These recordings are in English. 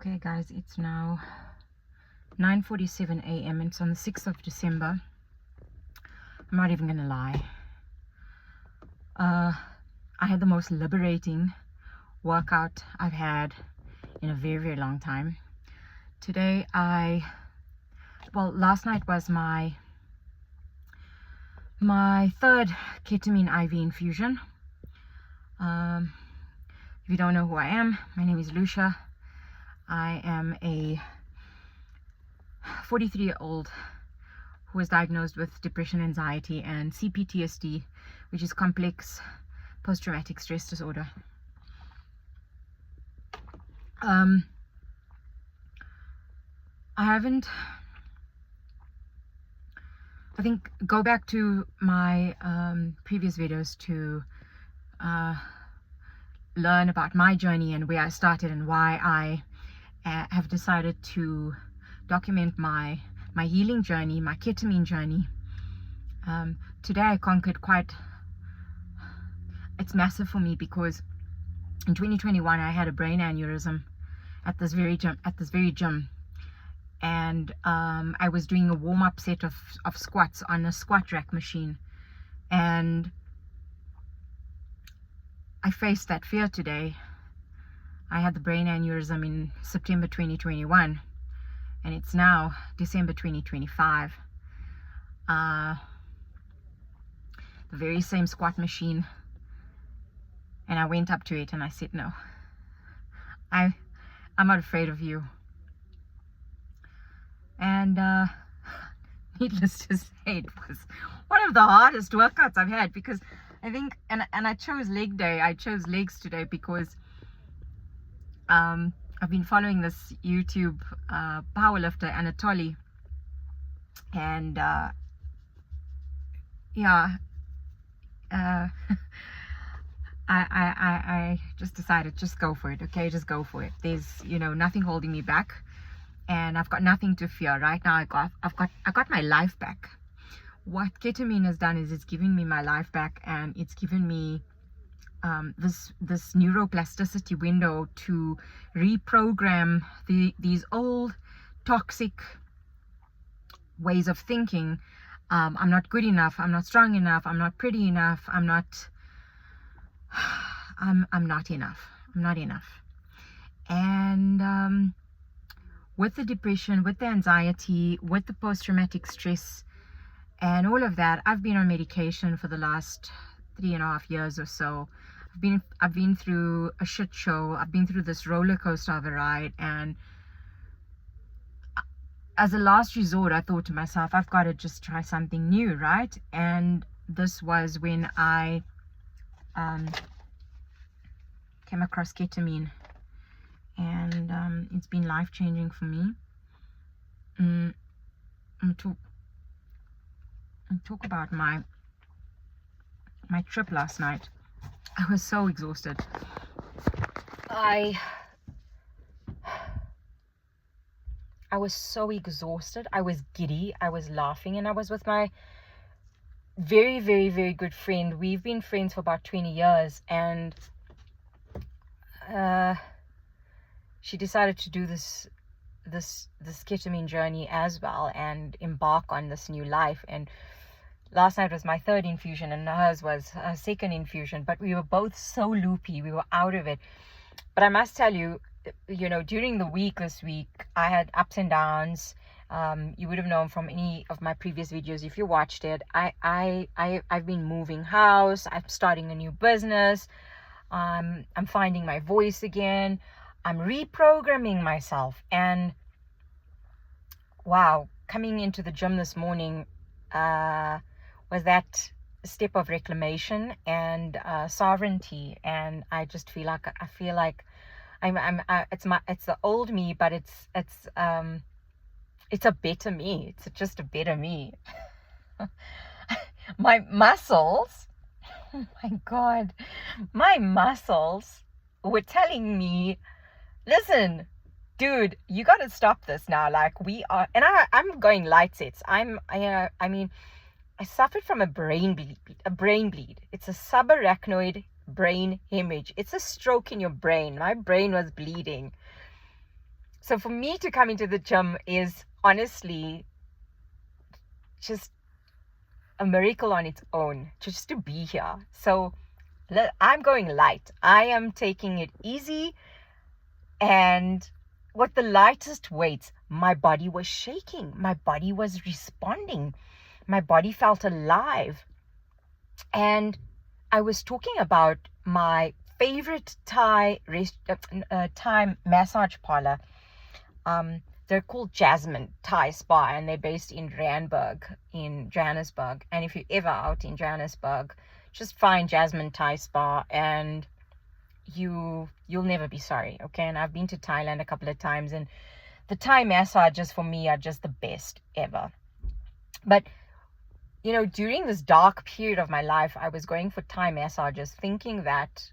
Okay guys, it's now 9:47 a.m. It's on the 6th of December. I'm not even gonna lie. I had the most liberating workout I've had in a very, very long time. Today last night was my third ketamine IV infusion. If you don't know who I am, my name is Lucia. I am a 43-year-old who was diagnosed with depression, anxiety, and CPTSD, which is complex post-traumatic stress disorder. I think go back to my previous videos to learn about my journey and where I started and why I have decided to document my healing journey, my ketamine journey. Today I conquered it's massive for me because in 2021 I had a brain aneurysm at this very gym, and I was doing a warm-up set of squats on a squat rack machine, and I faced that fear today. I had the brain aneurysm in September 2021, and it's now December 2025. The very same squat machine, and I went up to it and I said, no, I'm not afraid of you. And needless to say, it was one of the hardest workouts I've had, because I think, and I chose leg day. I chose legs today because I've been following this YouTube powerlifter, Anatoly, and I just decided, just go for it. Okay, just go for it. There's nothing holding me back, and I've got nothing to fear right now. I got my life back. What ketamine has done is it's given me my life back, and it's given me this neuroplasticity window to reprogram these old toxic ways of thinking. I'm not good enough, I'm not strong enough, I'm not pretty enough, I'm not enough. And with the depression, with the anxiety, with the post-traumatic stress and all of that, I've been on medication for the last 3.5 years or so. I've been through a shit show. I've been through this roller coaster of a ride, and as a last resort, I thought to myself, I've got to just try something new, right? And this was when I came across ketamine, and it's been life-changing for me. Talk about my trip last night. I was so exhausted. I was so exhausted. I was giddy. I was laughing, and I was with my very, very, very good friend. We've been friends for about 20 years, and she decided to do this ketamine journey as well and embark on this new life. And last night was my third infusion, and hers was her second infusion, but we were both so loopy. We were out of it. But I must tell you, during the week this week, I had ups and downs. You would have known from any of my previous videos if you watched it. I've been moving house. I'm starting a new business. I'm finding my voice again. I'm reprogramming myself. And wow, coming into the gym this morning was that step of reclamation and sovereignty. And I just feel like it's the old me, but it's a better me. It's just a better me. My muscles, oh my God, my muscles were telling me, listen, dude, you got to stop this now. Like, we are, and I'm going light sets. I suffered from a brain bleed. It's a subarachnoid brain hemorrhage. It's a stroke in your brain. My brain was bleeding. So for me to come into the gym is honestly just a miracle on its own, just to be here. So I'm going light. I am taking it easy. And with the lightest weights, my body was shaking. My body was responding. My body felt alive. And I was talking about my favorite Thai massage parlor. They're called Jasmine Thai Spa, and they're based in Randburg in Johannesburg. And if you're ever out in Johannesburg, just find Jasmine Thai Spa, and you'll never be sorry. Okay. And I've been to Thailand a couple of times, and the Thai massages for me are just the best ever. But during this dark period of my life, I was going for Thai massages thinking that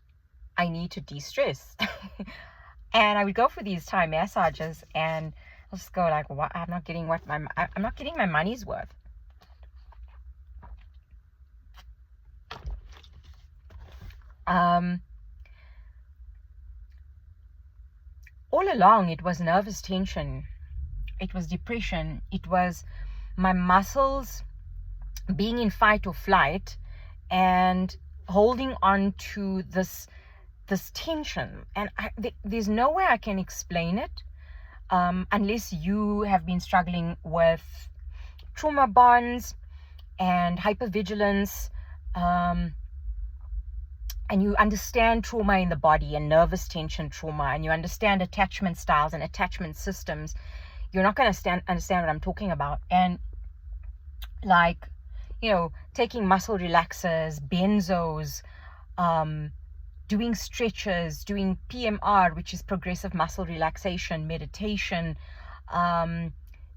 I need to de-stress. And I would go for these Thai massages, and I'll just go like, what? I'm not getting my money's worth. All along, it was nervous tension. It was depression. It was my muscles being in fight or flight and holding on to this tension. And there's no way I can explain it unless you have been struggling with trauma bonds and hypervigilance, and you understand trauma in the body and nervous tension trauma, and you understand attachment styles and attachment systems. You're not going to understand what I'm talking about. And like, taking muscle relaxers, benzos, doing stretches, doing PMR, which is progressive muscle relaxation, meditation,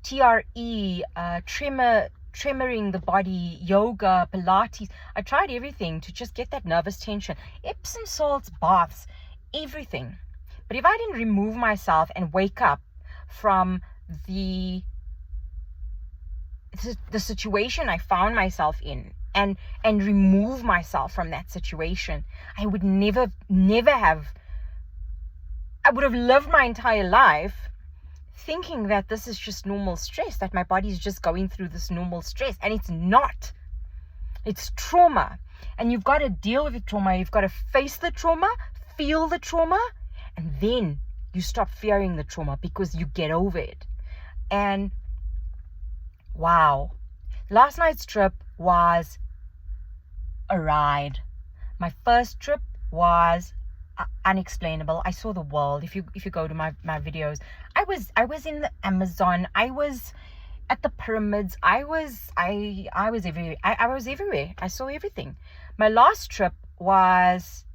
TRE, tremoring the body, yoga, Pilates. I tried everything to just get that nervous tension. Epsom salts, baths, everything. But if I didn't remove myself and wake up from the situation I found myself in, and remove myself from that situation, I would never have, I would have lived my entire life thinking that this is just normal stress, that my body is just going through this normal stress. And it's not. It's trauma. And you've got to deal with the trauma. You've got to face the trauma, feel the trauma, and then you stop fearing the trauma because you get over it. And wow, last night's trip was a ride. My first trip was unexplainable. I saw the world. If you go to my videos, I was in the Amazon. I was at the pyramids. I was everywhere. I was everywhere. I saw everything. My last trip was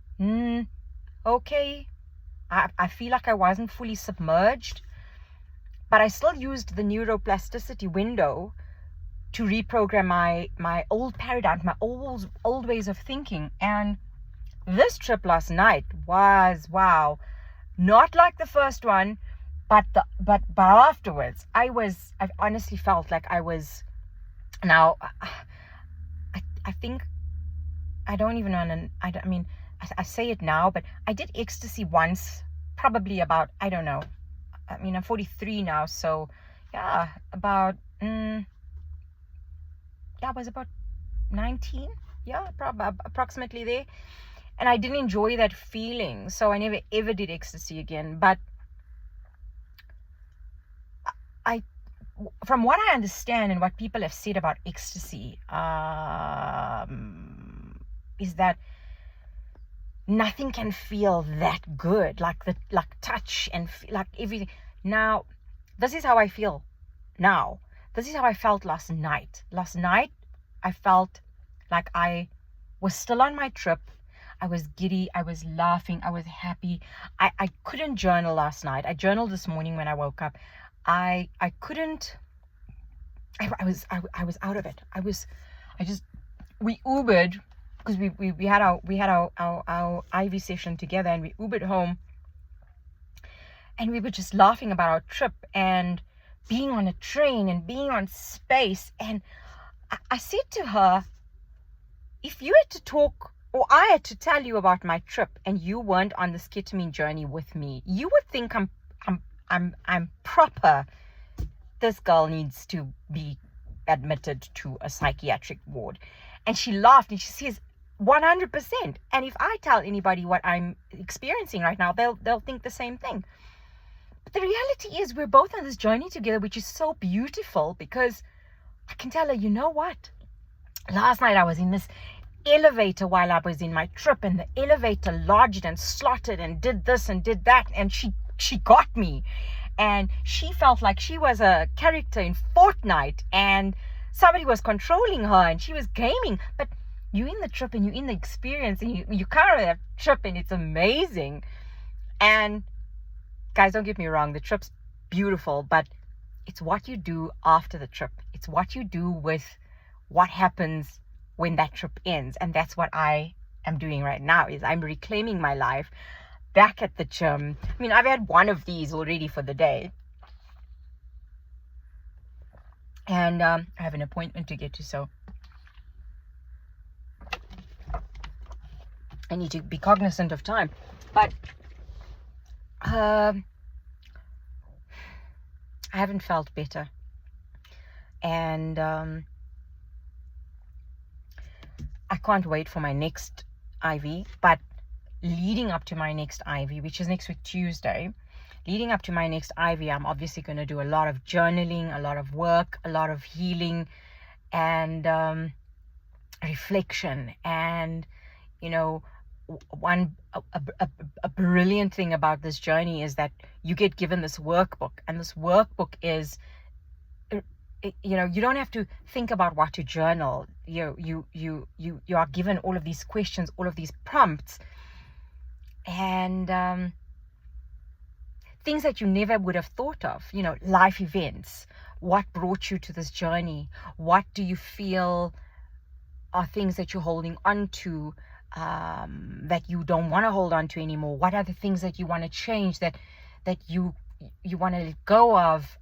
okay. I feel like I wasn't fully submerged, but I still used the neuroplasticity window to reprogram my old paradigm, my old ways of thinking. And this trip last night was, wow, not like the first one, but afterwards, I honestly felt like I was, now, I think, I don't even know, I say it now, but I did ecstasy once, probably about, I don't know, I'm 43 now, so yeah, about, I was about 19, yeah, approximately there. And I didn't enjoy that feeling, so I never ever did ecstasy again. But from what I understand and what people have said about ecstasy, is that nothing can feel that good, like touch and like everything. Now, this is how I feel now. This is how I felt last night. Last night, I felt like I was still on my trip. I was giddy. I was laughing. I was happy. I couldn't journal last night. I journaled this morning when I woke up. I couldn't. I was out of it. We Ubered because we had our IV session together, and we Ubered home, and we were just laughing about our trip and being on a train and being on space. And I said to her, if you had to talk, or I had to tell you about my trip and you weren't on this ketamine journey with me, you would think I'm proper. This girl needs to be admitted to a psychiatric ward. And she laughed and she says, 100%. And if I tell anybody what I'm experiencing right now, they'll think the same thing. But the reality is we're both on this journey together, which is so beautiful, because I can tell her, you know what? Last night I was in this elevator while I was in my trip, and the elevator lodged and slotted and did this and did that, and she got me. And she felt like she was a character in Fortnite and somebody was controlling her and she was gaming. But you're in the trip and you're in the experience, and you come out of that trip and it's amazing. And guys, don't get me wrong, the trip's beautiful, but it's what you do after the trip. It's what you do with what happens when that trip ends. And that's what I am doing right now, is I'm reclaiming my life back at the gym. I mean, I've had one of these already for the day. And I have an appointment to get to, so I need to be cognizant of time. But I haven't felt better. And I can't wait for my next IV. But leading up to my next IV, which is next week Tuesday, leading up to my next IV, I'm obviously going to do a lot of journaling, a lot of work, a lot of healing, and reflection. And you know, a brilliant thing about this journey is that you get given this workbook, and this workbook is, you know, you don't have to think about what to journal. You are given all of these questions, all of these prompts, and things that you never would have thought of. You know, life events. What brought you to this journey? What do you feel are things that you're holding on to, that you don't want to hold on to anymore? What are the things that you want to change, that you want to let go of?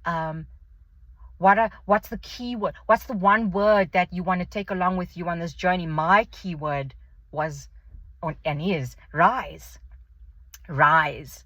What's the key word? What's the one word that you want to take along with you on this journey? My key word was and is rise. Rise.